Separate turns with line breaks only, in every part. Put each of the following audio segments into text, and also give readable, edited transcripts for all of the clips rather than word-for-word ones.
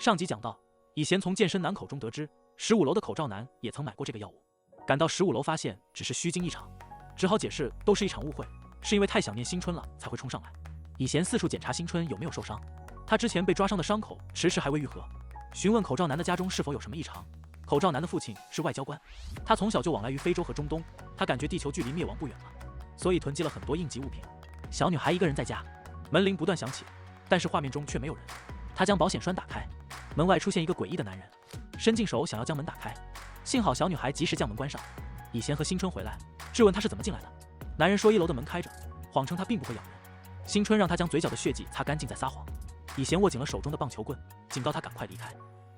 上集讲到，以贤从健身男口中得知，15楼的口罩男也曾买过这个药物。赶到15楼发现只是虚惊一场，只好解释都是一场误会，是因为太想念新春了才会冲上来。以贤四处检查新春有没有受伤，他之前被抓伤的伤口迟迟还未愈合。询问口罩男的家中是否有什么异常，口罩男的父亲是外交官，他从小就往来于非洲和中东，他感觉地球距离灭亡不远了，所以囤积了很多应急物品。小女孩一个人在家，门铃不断响起，但是画面中却没有人。他将保险栓打开，门外出现一个诡异的男人，伸进手想要将门打开，幸好小女孩及时将门关上。以贤和新春回来，质问他是怎么进来的。男人说1楼的门开着，谎称他并不会咬人。新春让他将嘴角的血迹擦干净再撒谎。以贤握紧了手中的棒球棍，警告他赶快离开。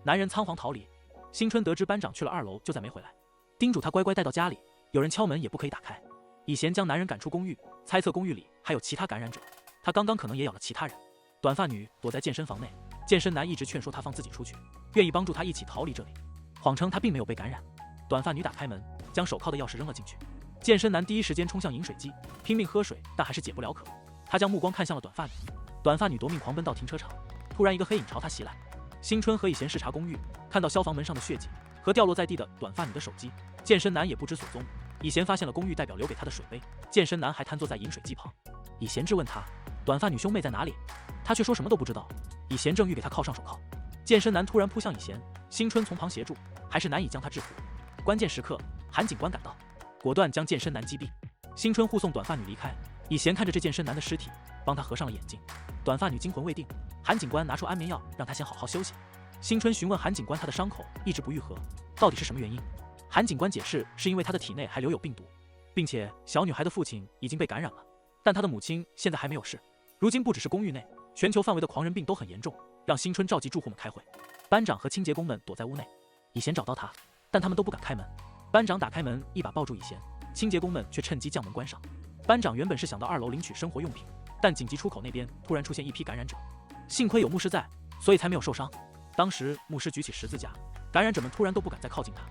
男人仓皇逃离。新春得知班长去了2楼就再没回来，叮嘱他乖乖带到家里，有人敲门也不可以打开。以贤将男人赶出公寓，猜测公寓里还有其他感染者，他刚刚可能也咬了其他人。短发女躲在健身房内，健身男一直劝说他放自己出去，愿意帮助他一起逃离这里，谎称他并没有被感染。短发女打开门，将手铐的钥匙扔了进去。健身男第一时间冲向饮水机，拼命喝水，但还是解不了渴。他将目光看向了短发女，短发女夺命狂奔到停车场，突然一个黑影朝他袭来。新春和以贤视察公寓，看到消防门上的血迹和掉落在地的短发女的手机，健身男也不知所踪。以贤发现了公寓代表留给他的水杯，健身男还瘫坐在饮水机旁。以贤质问他，短发女兄妹在哪里？他却说什么都不知道。以贤正欲给他铐上手铐，健身男突然扑向以贤，新春从旁协助，还是难以将他制服。关键时刻，韩警官赶到，果断将健身男击毙。新春护送短发女离开，以贤看着这健身男的尸体，帮他合上了眼睛。短发女惊魂未定，韩警官拿出安眠药让他先好好休息。新春询问韩警官他的伤口一直不愈合，到底是什么原因？韩警官解释是因为他的体内还留有病毒，并且小女孩的父亲已经被感染了，但他的母亲现在还没有事。如今不只是公寓内，全球范围的狂人病都很严重，让新春召集住户们开会。班长和清洁工们躲在屋内，以贤找到他，但他们都不敢开门。班长打开门，一把抱住以贤，清洁工们却趁机将门关上。班长原本是想到2楼领取生活用品，但紧急出口那边突然出现一批感染者，幸亏有牧师在，所以才没有受伤。当时牧师举起十字架，感染者们突然都不敢再靠近他。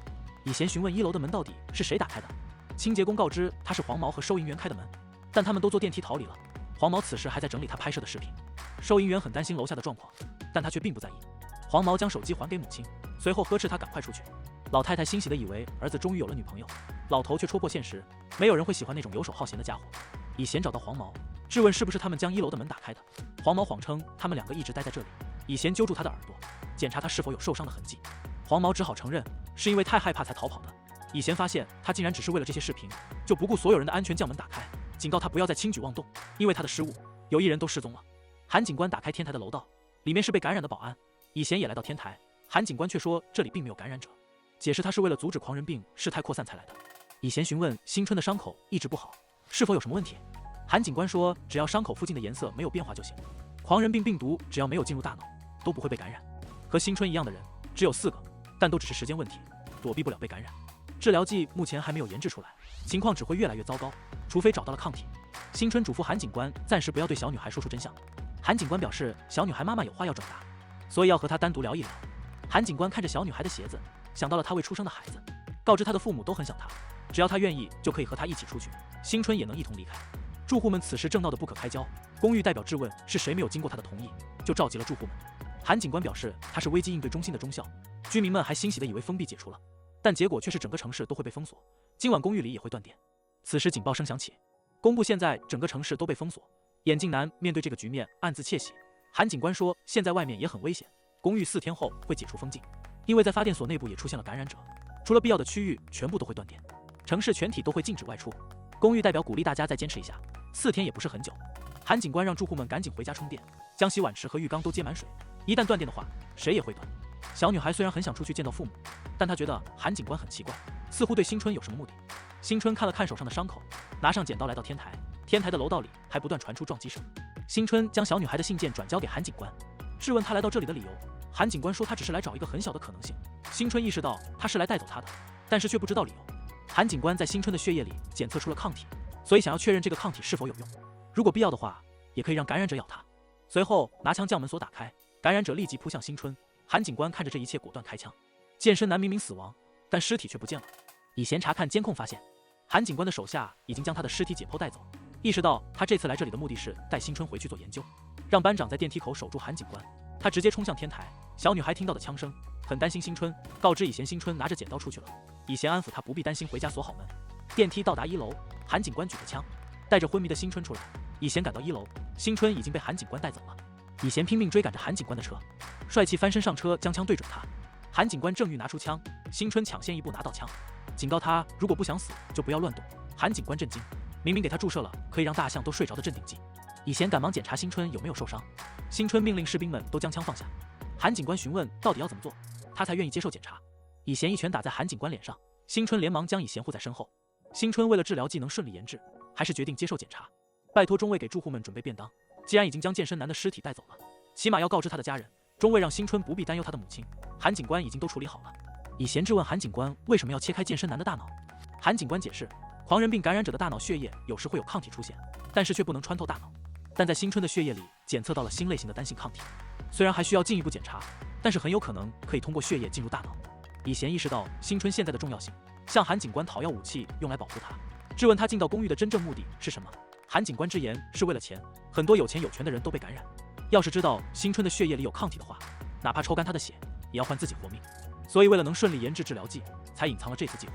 以贤询问1楼的门到底是谁打开的，清洁工告知他是黄毛和收银员开的门，但他们都坐电梯逃离了。黄毛此时还在整理他拍摄的视频，收银员很担心楼下的状况，但他却并不在意。黄毛将手机还给母亲，随后呵斥他赶快出去。老太太欣喜地以为儿子终于有了女朋友，老头却戳破现实，没有人会喜欢那种游手好闲的家伙。以贤找到黄毛，质问是不是他们将1楼的门打开的。黄毛谎称他们2个一直待在这里。以贤揪住他的耳朵，检查他是否有受伤的痕迹。黄毛只好承认是因为太害怕才逃跑的。以贤发现他竟然只是为了这些视频，就不顾所有人的安全将门打开，警告他不要再轻举妄动，因为他的失误，有1人都失踪了。韩警官打开天台的楼道，里面是被感染的保安。以贤也来到天台，韩警官却说这里并没有感染者，解释他是为了阻止狂人病事态扩散才来的。以贤询问新春的伤口一直不好，是否有什么问题？韩警官说只要伤口附近的颜色没有变化就行，狂人病病毒只要没有进入大脑都不会被感染。和新春一样的人只有4个，但都只是时间问题，躲避不了被感染。治疗剂目前还没有研制出来，情况只会越来越糟糕，除非找到了抗体。新春嘱咐韩警官暂时不要对小女孩说出真相。韩警官表示小女孩妈妈有话要转达，所以要和她单独聊一聊。韩警官看着小女孩的鞋子，想到了她未出生的孩子，告知她的父母都很想她，只要她愿意就可以和她一起出去，新春也能一同离开。住户们此时正闹得不可开交，公寓代表质问是谁没有经过他的同意，就召集了住户们。韩警官表示他是危机应对中心的中校，居民们还欣喜地以为封闭解除了，但结果却是整个城市都会被封锁，今晚公寓里也会断电。此时警报声响起，公布现在整个城市都被封锁。眼镜男面对这个局面暗自窃喜。韩警官说现在外面也很危险，公寓4天后会解除封禁，因为在发电所内部也出现了感染者，除了必要的区域全部都会断电，城市全体都会禁止外出。公寓代表鼓励大家再坚持一下，4天也不是很久。韩警官让住户们赶紧回家充电，将洗碗池和浴缸都接满水，一旦断电的话谁也会断。小女孩虽然很想出去见到父母，但她觉得韩警官很奇怪，似乎对新春有什么目的。新春看了看手上的伤口，拿上剪刀来到天台，天台的楼道里还不断传出撞击声。新春将小女孩的信件转交给韩警官，质问他来到这里的理由。韩警官说他只是来找一个很小的可能性。新春意识到他是来带走他的，但是却不知道理由。韩警官在新春的血液里检测出了抗体，所以想要确认这个抗体是否有用，如果必要的话也可以让感染者咬他。随后拿枪将门锁打开，感染者立即扑向新春。韩警官看着这一切果断开枪。健身男明明死亡，但尸体却不见了。以贤查看监控发现，韩警官的手下已经将他的尸体解剖带走，意识到他这次来这里的目的是带新春回去做研究，让班长在电梯口守住韩警官。他直接冲向天台，小女孩听到的枪声，很担心新春，告知以贤新春拿着剪刀出去了。以贤安抚她不必担心，回家锁好门。电梯到达1楼，韩警官举着枪，带着昏迷的新春出来。以贤赶到1楼，新春已经被韩警官带走了。以贤拼命追赶着韩警官的车，帅气翻身上车，将枪对准他。韩警官正欲拿出枪，新春抢先一步拿到枪，警告他如果不想死就不要乱动。韩警官震惊，明明给他注射了可以让大象都睡着的镇定剂。以贤赶忙检查新春有没有受伤，新春命令士兵们都将枪放下。韩警官询问到底要怎么做，他才愿意接受检查。以贤一拳打在韩警官脸上，新春连忙将以贤护在身后。新春为了治疗技能顺利研制，还是决定接受检查，拜托中尉给住户们准备便当。既然已经将健身男的尸体带走了，起码要告知他的家人。中尉让新春不必担忧他的母亲，韩警官已经都处理好了。以贤质问韩警官为什么要切开健身男的大脑，韩警官解释，狂人病感染者的大脑血液有时会有抗体出现，但是却不能穿透大脑。但在新春的血液里检测到了新类型的单性抗体，虽然还需要进一步检查，但是很有可能可以通过血液进入大脑。以贤意识到新春现在的重要性，向韩警官讨要武器用来保护他，质问他进到公寓的真正目的是什么。韩警官直言是为了钱，很多有钱有权的人都被感染，要是知道新春的血液里有抗体的话，哪怕抽干他的血也要换自己活命。所以为了能顺利研制治疗剂，才隐藏了这次计划。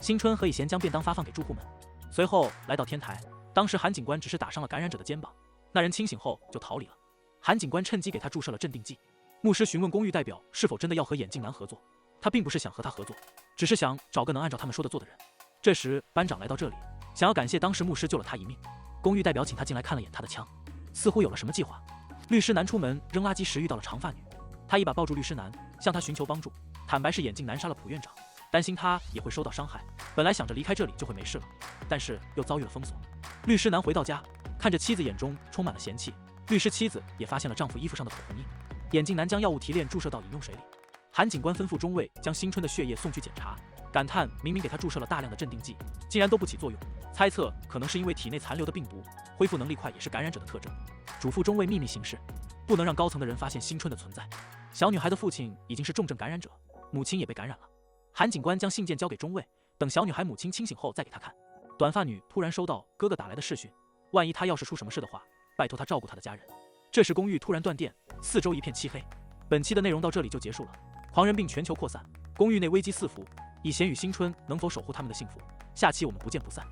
新春和以贤将便当发放给住户们，随后来到天台。当时韩警官只是打伤了感染者的肩膀，那人清醒后就逃离了。韩警官趁机给他注射了镇定剂。牧师询问公寓代表是否真的要和眼镜男合作，他并不是想和他合作，只是想找个能按照他们说的做的人。这时班长来到这里，想要感谢当时牧师救了他一命。公寓代表请他进来看了眼他的枪，似乎有了什么计划。律师男出门扔垃圾时遇到了长发女，他一把抱住律师男，向他寻求帮助，坦白是眼镜男杀了普院长，担心他也会受到伤害，本来想着离开这里就会没事了，但是又遭遇了封锁。律师男回到家，看着妻子眼中充满了嫌弃，律师妻子也发现了丈夫衣服上的口红印。眼镜男将药物提炼注射到饮用水里。韩警官吩咐中尉将新春的血液送去检查，感叹明明给他注射了大量的镇定剂，竟然都不起作用，猜测可能是因为体内残留的病毒，恢复能力快也是感染者的特征。嘱咐中尉秘密行事，不能让高层的人发现新春的存在。小女孩的父亲已经是重症感染者，母亲也被感染了。韩警官将信件交给中尉，等小女孩母亲清醒后再给他看。短发女突然收到哥哥打来的视讯，万一他要是出什么事的话，拜托他照顾他的家人。这时公寓突然断电，四周一片漆黑。本期的内容到这里就结束了。狂人病全球扩散，公寓内危机四伏，以贤与新春能否守护他们的幸福？下期我们不见不散。